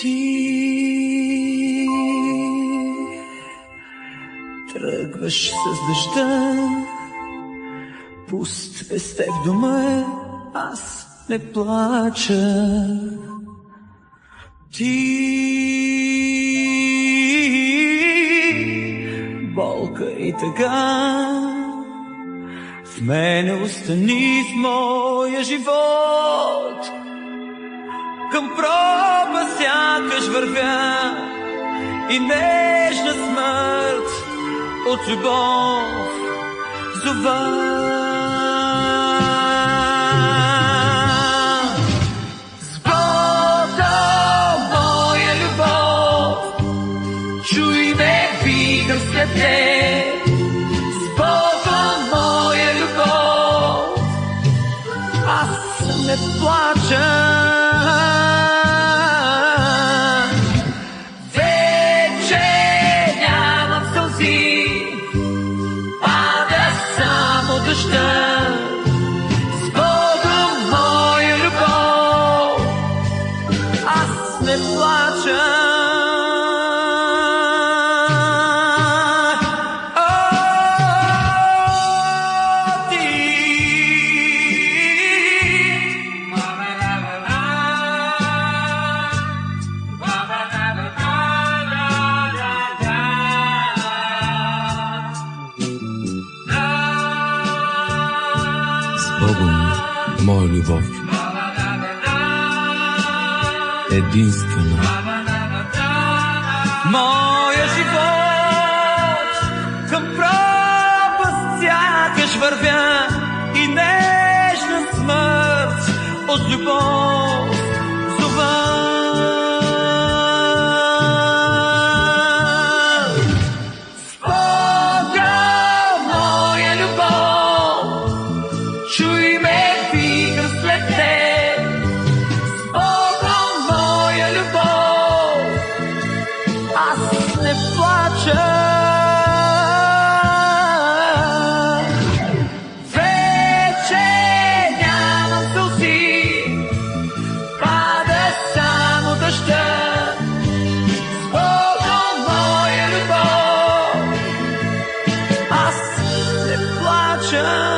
Ти тръгваш с дъжда, пуст без теб дома, аз не плача. Ти болка и тъга, в мене остани в моя живот. Към пропаст сякаш вървя и нежна смърт от любов зова. С Богом, моя любов, чуй ме, викам след теб. С Богом, моя любов, аз не плача. С Богом, моя любов, аз не плача. Богом, моя любов, единствена. Моя живот към пропаст сякаш вървя и нежна смърт от любов зова. С Бога, моя любов, чуй ме, викам след теб. С Богом, моя любов, аз не плача. Вече нямам сълзи, пада само дъжда. С Богом, моя любов, аз не плача.